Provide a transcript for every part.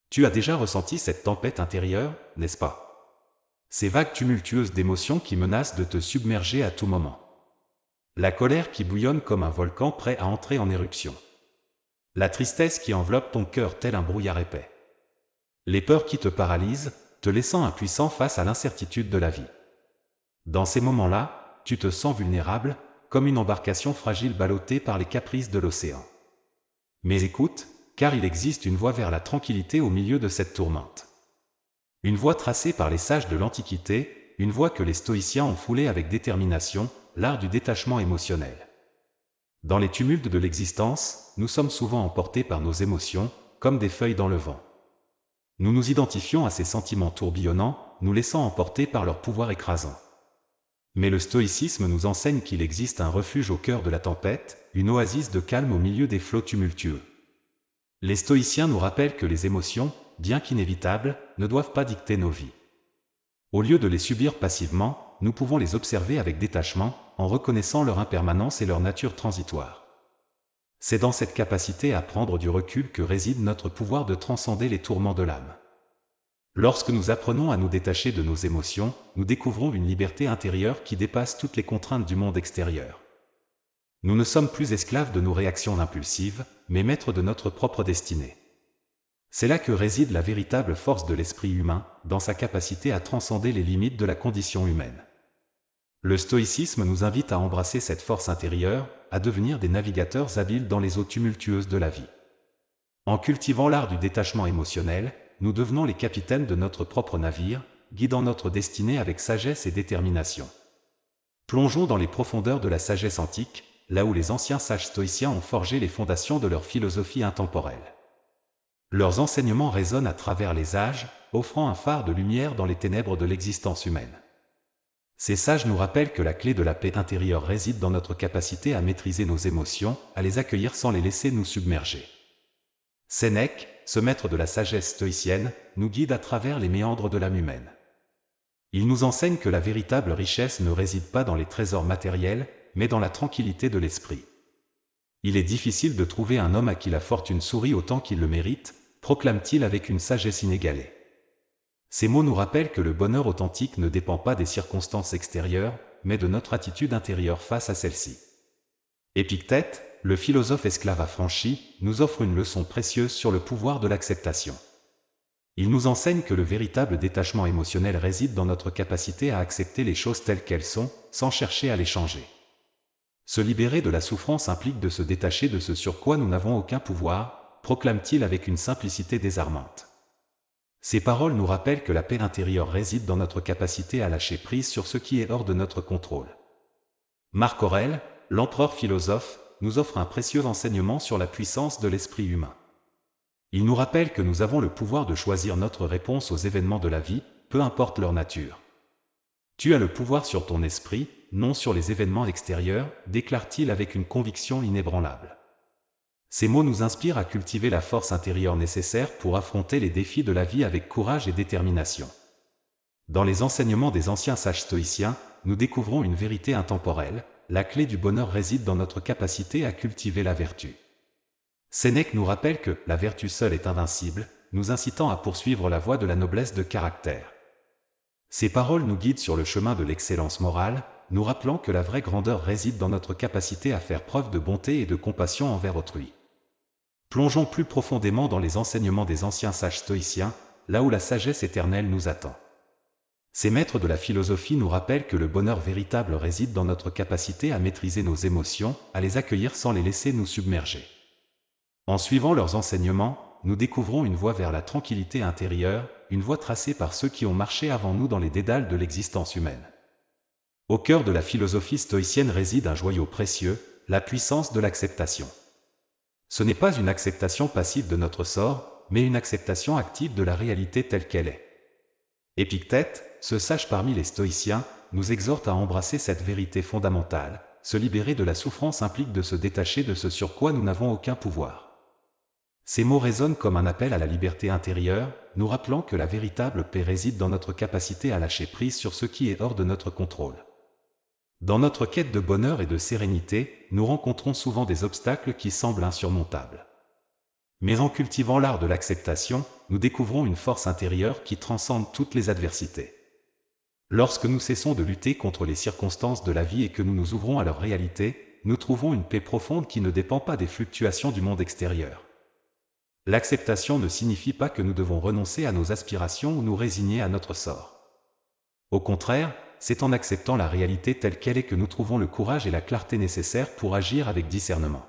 Tu as déjà ressenti cette tempête intérieure, n'est-ce pas? Ces vagues tumultueuses d'émotions qui menacent de te submerger à tout moment. La colère qui bouillonne comme un volcan prêt à entrer en éruption. La tristesse qui enveloppe ton cœur tel un brouillard épais. Les peurs qui te paralysent, te laissant impuissant face à l'incertitude de la vie. Dans ces moments-là, tu te sens vulnérable, comme une embarcation fragile ballottée par les caprices de l'océan. Mais écoute, car il existe une voie vers la tranquillité au milieu de cette tourmente. Une voie tracée par les sages de l'Antiquité, une voie que les stoïciens ont foulée avec détermination, l'art du détachement émotionnel. Dans les tumultes de l'existence, nous sommes souvent emportés par nos émotions, comme des feuilles dans le vent. Nous nous identifions à ces sentiments tourbillonnants, nous laissant emporter par leur pouvoir écrasant. Mais le stoïcisme nous enseigne qu'il existe un refuge au cœur de la tempête, une oasis de calme au milieu des flots tumultueux. Les stoïciens nous rappellent que les émotions, bien qu'inévitables, ne doivent pas dicter nos vies. Au lieu de les subir passivement, nous pouvons les observer avec détachement, en reconnaissant leur impermanence et leur nature transitoire. C'est dans cette capacité à prendre du recul que réside notre pouvoir de transcender les tourments de l'âme. Lorsque nous apprenons à nous détacher de nos émotions, nous découvrons une liberté intérieure qui dépasse toutes les contraintes du monde extérieur. Nous ne sommes plus esclaves de nos réactions impulsives, mais maîtres de notre propre destinée. C'est là que réside la véritable force de l'esprit humain, dans sa capacité à transcender les limites de la condition humaine. Le stoïcisme nous invite à embrasser cette force intérieure, à devenir des navigateurs habiles dans les eaux tumultueuses de la vie. En cultivant l'art du détachement émotionnel, nous devenons les capitaines de notre propre navire, guidant notre destinée avec sagesse et détermination. Plongeons dans les profondeurs de la sagesse antique, là où les anciens sages stoïciens ont forgé les fondations de leur philosophie intemporelle. Leurs enseignements résonnent à travers les âges, offrant un phare de lumière dans les ténèbres de l'existence humaine. Ces sages nous rappellent que la clé de la paix intérieure réside dans notre capacité à maîtriser nos émotions, à les accueillir sans les laisser nous submerger. Sénèque, ce maître de la sagesse stoïcienne, nous guide à travers les méandres de l'âme humaine. Il nous enseigne que la véritable richesse ne réside pas dans les trésors matériels, mais dans la tranquillité de l'esprit. Il est difficile de trouver un homme à qui la fortune sourit autant qu'il le mérite, proclame-t-il avec une sagesse inégalée. Ces mots nous rappellent que le bonheur authentique ne dépend pas des circonstances extérieures, mais de notre attitude intérieure face à celles-ci. Épictète, le philosophe esclave affranchi, nous offre une leçon précieuse sur le pouvoir de l'acceptation. Il nous enseigne que le véritable détachement émotionnel réside dans notre capacité à accepter les choses telles qu'elles sont, sans chercher à les changer. Se libérer de la souffrance implique de se détacher de ce sur quoi nous n'avons aucun pouvoir, proclame-t-il avec une simplicité désarmante. Ces paroles nous rappellent que la paix intérieure réside dans notre capacité à lâcher prise sur ce qui est hors de notre contrôle. Marc Aurèle, l'empereur philosophe, nous offre un précieux enseignement sur la puissance de l'esprit humain. Il nous rappelle que nous avons le pouvoir de choisir notre réponse aux événements de la vie, peu importe leur nature. Tu as le pouvoir sur ton esprit, non sur les événements extérieurs, déclare-t-il avec une conviction inébranlable. Ces mots nous inspirent à cultiver la force intérieure nécessaire pour affronter les défis de la vie avec courage et détermination. Dans les enseignements des anciens sages stoïciens, nous découvrons une vérité intemporelle, la clé du bonheur réside dans notre capacité à cultiver la vertu. Sénèque nous rappelle que la vertu seule est invincible, nous incitant à poursuivre la voie de la noblesse de caractère. Ces paroles nous guident sur le chemin de l'excellence morale, nous rappelant que la vraie grandeur réside dans notre capacité à faire preuve de bonté et de compassion envers autrui. Plongeons plus profondément dans les enseignements des anciens sages stoïciens, là où la sagesse éternelle nous attend. Ces maîtres de la philosophie nous rappellent que le bonheur véritable réside dans notre capacité à maîtriser nos émotions, à les accueillir sans les laisser nous submerger. En suivant leurs enseignements, nous découvrons une voie vers la tranquillité intérieure, une voie tracée par ceux qui ont marché avant nous dans les dédales de l'existence humaine. Au cœur de la philosophie stoïcienne réside un joyau précieux, la puissance de l'acceptation. Ce n'est pas une acceptation passive de notre sort, mais une acceptation active de la réalité telle qu'elle est. Épictète, ce sage parmi les stoïciens, nous exhorte à embrasser cette vérité fondamentale. Se libérer de la souffrance implique de se détacher de ce sur quoi nous n'avons aucun pouvoir. Ces mots résonnent comme un appel à la liberté intérieure, nous rappelant que la véritable paix réside dans notre capacité à lâcher prise sur ce qui est hors de notre contrôle. Dans notre quête de bonheur et de sérénité, nous rencontrons souvent des obstacles qui semblent insurmontables. Mais en cultivant l'art de l'acceptation, nous découvrons une force intérieure qui transcende toutes les adversités. Lorsque nous cessons de lutter contre les circonstances de la vie et que nous nous ouvrons à leur réalité, nous trouvons une paix profonde qui ne dépend pas des fluctuations du monde extérieur. L'acceptation ne signifie pas que nous devons renoncer à nos aspirations ou nous résigner à notre sort. Au contraire, c'est en acceptant la réalité telle qu'elle est que nous trouvons le courage et la clarté nécessaires pour agir avec discernement.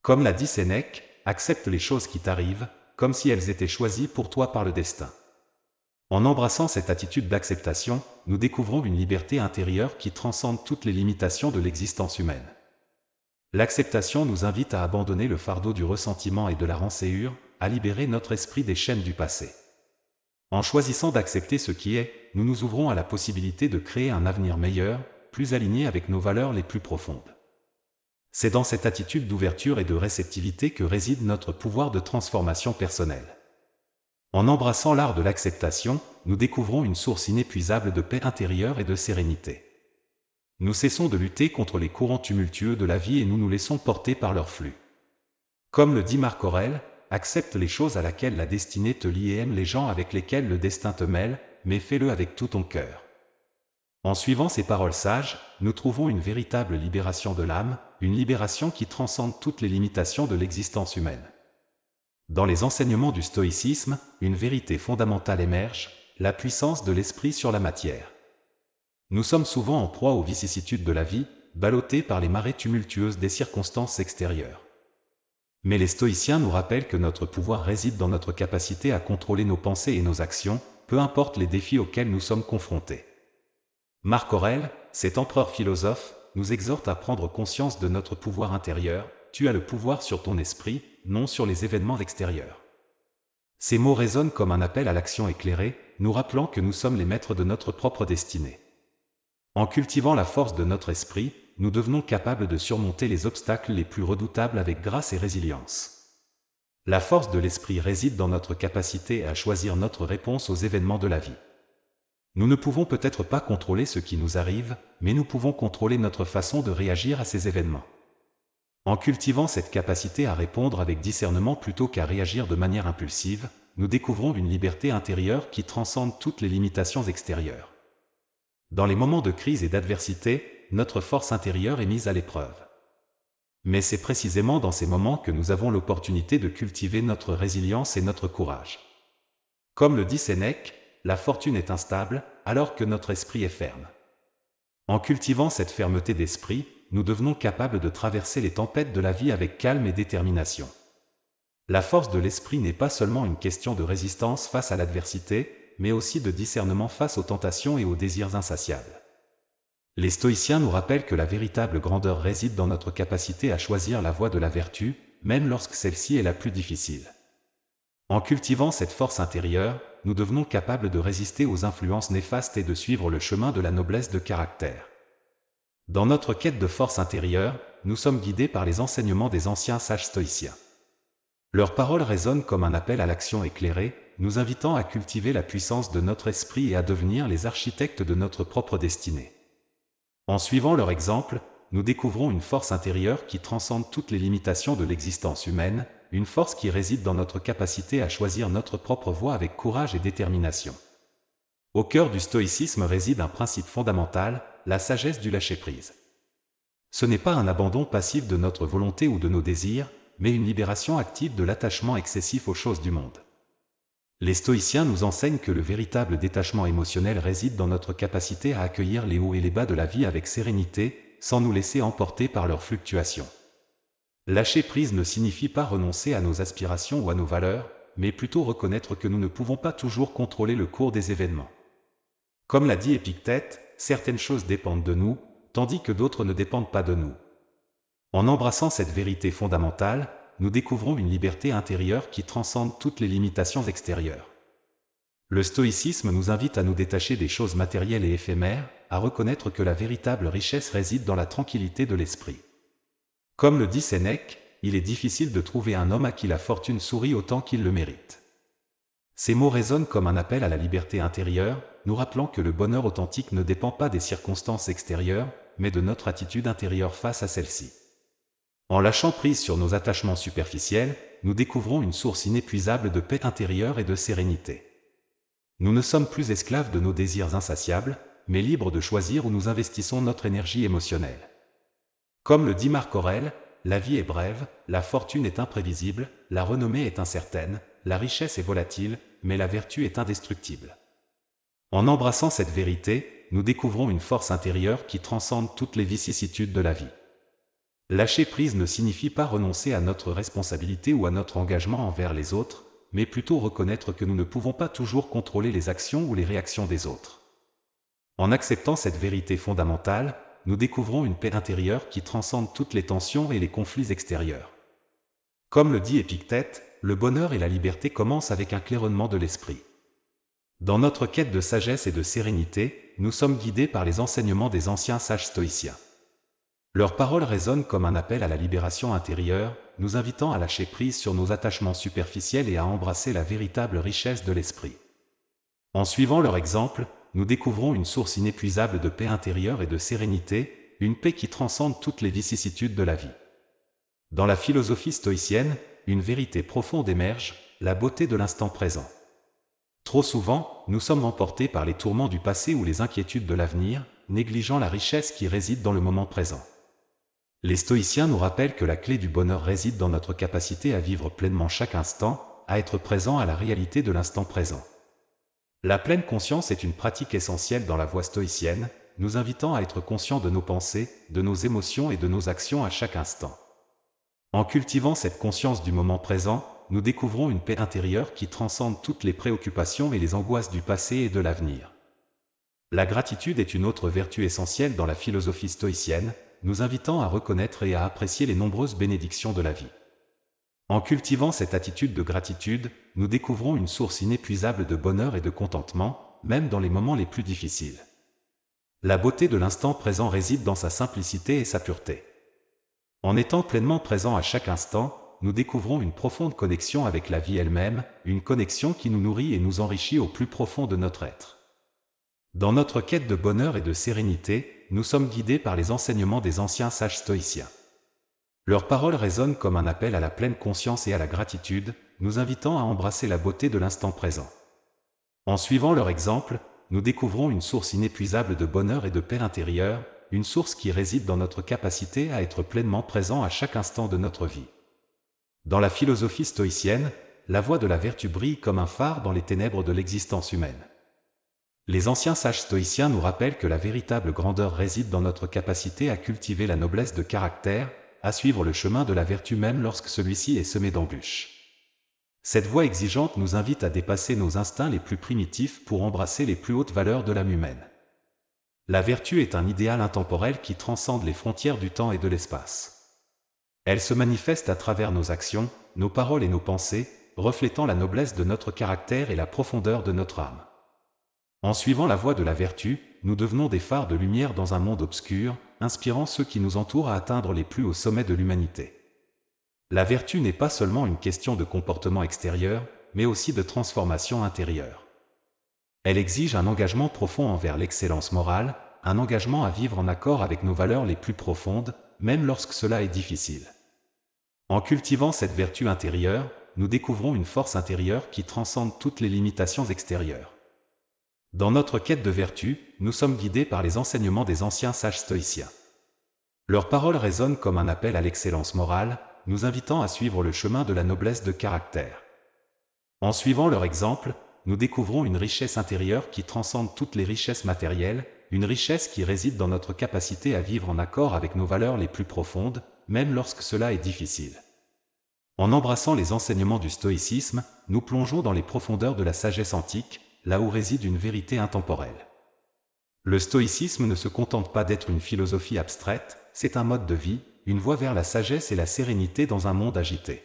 Comme l'a dit Sénèque, accepte les choses qui t'arrivent, comme si elles étaient choisies pour toi par le destin. En embrassant cette attitude d'acceptation, nous découvrons une liberté intérieure qui transcende toutes les limitations de l'existence humaine. L'acceptation nous invite à abandonner le fardeau du ressentiment et de la rancœur, à libérer notre esprit des chaînes du passé. En choisissant d'accepter ce qui est, nous nous ouvrons à la possibilité de créer un avenir meilleur, plus aligné avec nos valeurs les plus profondes. C'est dans cette attitude d'ouverture et de réceptivité que réside notre pouvoir de transformation personnelle. En embrassant l'art de l'acceptation, nous découvrons une source inépuisable de paix intérieure et de sérénité. Nous cessons de lutter contre les courants tumultueux de la vie et nous nous laissons porter par leur flux. Comme le dit Marc Aurèle, accepte les choses à laquelle la destinée te lie et aime les gens avec lesquels le destin te mêle, mais fais-le avec tout ton cœur. En suivant ces paroles sages, nous trouvons une véritable libération de l'âme, une libération qui transcende toutes les limitations de l'existence humaine. Dans les enseignements du stoïcisme, une vérité fondamentale émerge, la puissance de l'esprit sur la matière. Nous sommes souvent en proie aux vicissitudes de la vie, ballottés par les marées tumultueuses des circonstances extérieures. Mais les stoïciens nous rappellent que notre pouvoir réside dans notre capacité à contrôler nos pensées et nos actions, peu importe les défis auxquels nous sommes confrontés. Marc Aurèle, cet empereur philosophe, nous exhorte à prendre conscience de notre pouvoir intérieur. Tu as le pouvoir sur ton esprit, non sur les événements extérieurs. Ces mots résonnent comme un appel à l'action éclairée, nous rappelant que nous sommes les maîtres de notre propre destinée. En cultivant la force de notre esprit, nous devenons capables de surmonter les obstacles les plus redoutables avec grâce et résilience. La force de l'esprit réside dans notre capacité à choisir notre réponse aux événements de la vie. Nous ne pouvons peut-être pas contrôler ce qui nous arrive, mais nous pouvons contrôler notre façon de réagir à ces événements. En cultivant cette capacité à répondre avec discernement plutôt qu'à réagir de manière impulsive, nous découvrons une liberté intérieure qui transcende toutes les limitations extérieures. Dans les moments de crise et d'adversité, notre force intérieure est mise à l'épreuve. Mais c'est précisément dans ces moments que nous avons l'opportunité de cultiver notre résilience et notre courage. Comme le dit Sénèque, la fortune est instable, alors que notre esprit est ferme. En cultivant cette fermeté d'esprit, nous devenons capables de traverser les tempêtes de la vie avec calme et détermination. La force de l'esprit n'est pas seulement une question de résistance face à l'adversité, mais aussi de discernement face aux tentations et aux désirs insatiables. Les stoïciens nous rappellent que la véritable grandeur réside dans notre capacité à choisir la voie de la vertu, même lorsque celle-ci est la plus difficile. En cultivant cette force intérieure, nous devenons capables de résister aux influences néfastes et de suivre le chemin de la noblesse de caractère. Dans notre quête de force intérieure, nous sommes guidés par les enseignements des anciens sages stoïciens. Leurs paroles résonnent comme un appel à l'action éclairée, nous invitant à cultiver la puissance de notre esprit et à devenir les architectes de notre propre destinée. En suivant leur exemple, nous découvrons une force intérieure qui transcende toutes les limitations de l'existence humaine, une force qui réside dans notre capacité à choisir notre propre voie avec courage et détermination. Au cœur du stoïcisme réside un principe fondamental, la sagesse du lâcher-prise. Ce n'est pas un abandon passif de notre volonté ou de nos désirs, mais une libération active de l'attachement excessif aux choses du monde. Les stoïciens nous enseignent que le véritable détachement émotionnel réside dans notre capacité à accueillir les hauts et les bas de la vie avec sérénité, sans nous laisser emporter par leurs fluctuations. Lâcher prise ne signifie pas renoncer à nos aspirations ou à nos valeurs, mais plutôt reconnaître que nous ne pouvons pas toujours contrôler le cours des événements. Comme l'a dit Épictète, certaines choses dépendent de nous, tandis que d'autres ne dépendent pas de nous. En embrassant cette vérité fondamentale, nous découvrons une liberté intérieure qui transcende toutes les limitations extérieures. Le stoïcisme nous invite à nous détacher des choses matérielles et éphémères, à reconnaître que la véritable richesse réside dans la tranquillité de l'esprit. Comme le dit Sénèque, il est difficile de trouver un homme à qui la fortune sourit autant qu'il le mérite. Ces mots résonnent comme un appel à la liberté intérieure, nous rappelant que le bonheur authentique ne dépend pas des circonstances extérieures, mais de notre attitude intérieure face à celles-ci. En lâchant prise sur nos attachements superficiels, nous découvrons une source inépuisable de paix intérieure et de sérénité. Nous ne sommes plus esclaves de nos désirs insatiables, mais libres de choisir où nous investissons notre énergie émotionnelle. Comme le dit Marc Aurèle, la vie est brève, la fortune est imprévisible, la renommée est incertaine, la richesse est volatile, mais la vertu est indestructible. En embrassant cette vérité, nous découvrons une force intérieure qui transcende toutes les vicissitudes de la vie. Lâcher prise ne signifie pas renoncer à notre responsabilité ou à notre engagement envers les autres, mais plutôt reconnaître que nous ne pouvons pas toujours contrôler les actions ou les réactions des autres. En acceptant cette vérité fondamentale, nous découvrons une paix intérieure qui transcende toutes les tensions et les conflits extérieurs. Comme le dit Épictète, le bonheur et la liberté commencent avec un claironnement de l'esprit. Dans notre quête de sagesse et de sérénité, nous sommes guidés par les enseignements des anciens sages stoïciens. Leurs paroles résonnent comme un appel à la libération intérieure, nous invitant à lâcher prise sur nos attachements superficiels et à embrasser la véritable richesse de l'esprit. En suivant leur exemple, nous découvrons une source inépuisable de paix intérieure et de sérénité, une paix qui transcende toutes les vicissitudes de la vie. Dans la philosophie stoïcienne, une vérité profonde émerge, la beauté de l'instant présent. Trop souvent, nous sommes emportés par les tourments du passé ou les inquiétudes de l'avenir, négligeant la richesse qui réside dans le moment présent. Les stoïciens nous rappellent que la clé du bonheur réside dans notre capacité à vivre pleinement chaque instant, à être présent à la réalité de l'instant présent. La pleine conscience est une pratique essentielle dans la voie stoïcienne, nous invitant à être conscients de nos pensées, de nos émotions et de nos actions à chaque instant. En cultivant cette conscience du moment présent, nous découvrons une paix intérieure qui transcende toutes les préoccupations et les angoisses du passé et de l'avenir. La gratitude est une autre vertu essentielle dans la philosophie stoïcienne, nous invitant à reconnaître et à apprécier les nombreuses bénédictions de la vie. En cultivant cette attitude de gratitude, nous découvrons une source inépuisable de bonheur et de contentement, même dans les moments les plus difficiles. La beauté de l'instant présent réside dans sa simplicité et sa pureté. En étant pleinement présents à chaque instant, nous découvrons une profonde connexion avec la vie elle-même, une connexion qui nous nourrit et nous enrichit au plus profond de notre être. Dans notre quête de bonheur et de sérénité, nous sommes guidés par les enseignements des anciens sages stoïciens. Leurs paroles résonnent comme un appel à la pleine conscience et à la gratitude, nous invitant à embrasser la beauté de l'instant présent. En suivant leur exemple, nous découvrons une source inépuisable de bonheur et de paix intérieure, une source qui réside dans notre capacité à être pleinement présent à chaque instant de notre vie. Dans la philosophie stoïcienne, la voie de la vertu brille comme un phare dans les ténèbres de l'existence humaine. Les anciens sages stoïciens nous rappellent que la véritable grandeur réside dans notre capacité à cultiver la noblesse de caractère, à suivre le chemin de la vertu même lorsque celui-ci est semé d'embûches. Cette voie exigeante nous invite à dépasser nos instincts les plus primitifs pour embrasser les plus hautes valeurs de l'âme humaine. La vertu est un idéal intemporel qui transcende les frontières du temps et de l'espace. Elle se manifeste à travers nos actions, nos paroles et nos pensées, reflétant la noblesse de notre caractère et la profondeur de notre âme. En suivant la voie de la vertu, nous devenons des phares de lumière dans un monde obscur, inspirant ceux qui nous entourent à atteindre les plus hauts sommets de l'humanité. La vertu n'est pas seulement une question de comportement extérieur, mais aussi de transformation intérieure. Elle exige un engagement profond envers l'excellence morale, un engagement à vivre en accord avec nos valeurs les plus profondes, même lorsque cela est difficile. En cultivant cette vertu intérieure, nous découvrons une force intérieure qui transcende toutes les limitations extérieures. Dans notre quête de vertu, nous sommes guidés par les enseignements des anciens sages stoïciens. Leurs paroles résonnent comme un appel à l'excellence morale, nous invitant à suivre le chemin de la noblesse de caractère. En suivant leur exemple, nous découvrons une richesse intérieure qui transcende toutes les richesses matérielles, une richesse qui réside dans notre capacité à vivre en accord avec nos valeurs les plus profondes, même lorsque cela est difficile. En embrassant les enseignements du stoïcisme, nous plongeons dans les profondeurs de la sagesse antique, là où réside une vérité intemporelle. Le stoïcisme ne se contente pas d'être une philosophie abstraite, c'est un mode de vie, une voie vers la sagesse et la sérénité dans un monde agité.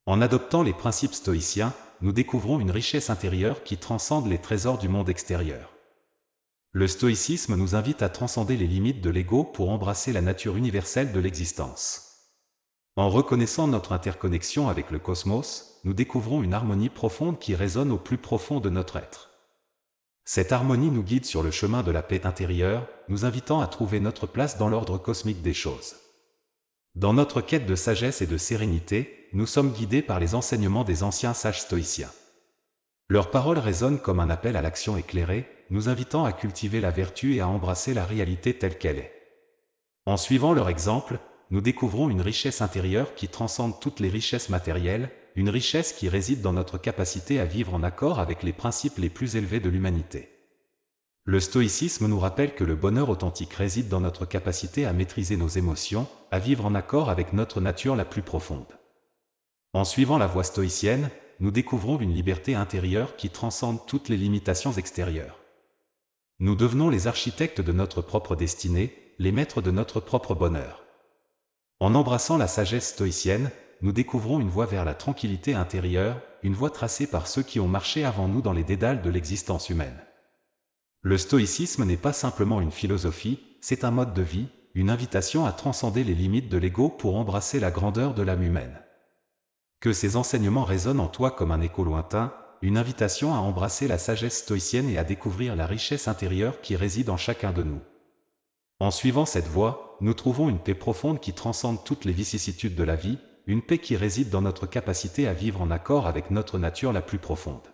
En adoptant les principes stoïciens, nous découvrons une richesse intérieure qui transcende les trésors du monde extérieur. Le stoïcisme nous invite à transcender les limites de l'ego pour embrasser la nature universelle de l'existence. En reconnaissant notre interconnexion avec le cosmos, nous découvrons une harmonie profonde qui résonne au plus profond de notre être. Cette harmonie nous guide sur le chemin de la paix intérieure, nous invitant à trouver notre place dans l'ordre cosmique des choses. Dans notre quête de sagesse et de sérénité, nous sommes guidés par les enseignements des anciens sages stoïciens. Leurs paroles résonnent comme un appel à l'action éclairée, nous invitant à cultiver la vertu et à embrasser la réalité telle qu'elle est. En suivant leur exemple, nous découvrons une richesse intérieure qui transcende toutes les richesses matérielles, une richesse qui réside dans notre capacité à vivre en accord avec les principes les plus élevés de l'humanité. Le stoïcisme nous rappelle que le bonheur authentique réside dans notre capacité à maîtriser nos émotions, à vivre en accord avec notre nature la plus profonde. En suivant la voie stoïcienne, nous découvrons une liberté intérieure qui transcende toutes les limitations extérieures. Nous devenons les architectes de notre propre destinée, les maîtres de notre propre bonheur. En embrassant la sagesse stoïcienne, nous découvrons une voie vers la tranquillité intérieure, une voie tracée par ceux qui ont marché avant nous dans les dédales de l'existence humaine. Le stoïcisme n'est pas simplement une philosophie, c'est un mode de vie, une invitation à transcender les limites de l'ego pour embrasser la grandeur de l'âme humaine. Que ces enseignements résonnent en toi comme un écho lointain, une invitation à embrasser la sagesse stoïcienne et à découvrir la richesse intérieure qui réside en chacun de nous. En suivant cette voie, nous trouvons une paix profonde qui transcende toutes les vicissitudes de la vie, une paix qui réside dans notre capacité à vivre en accord avec notre nature la plus profonde.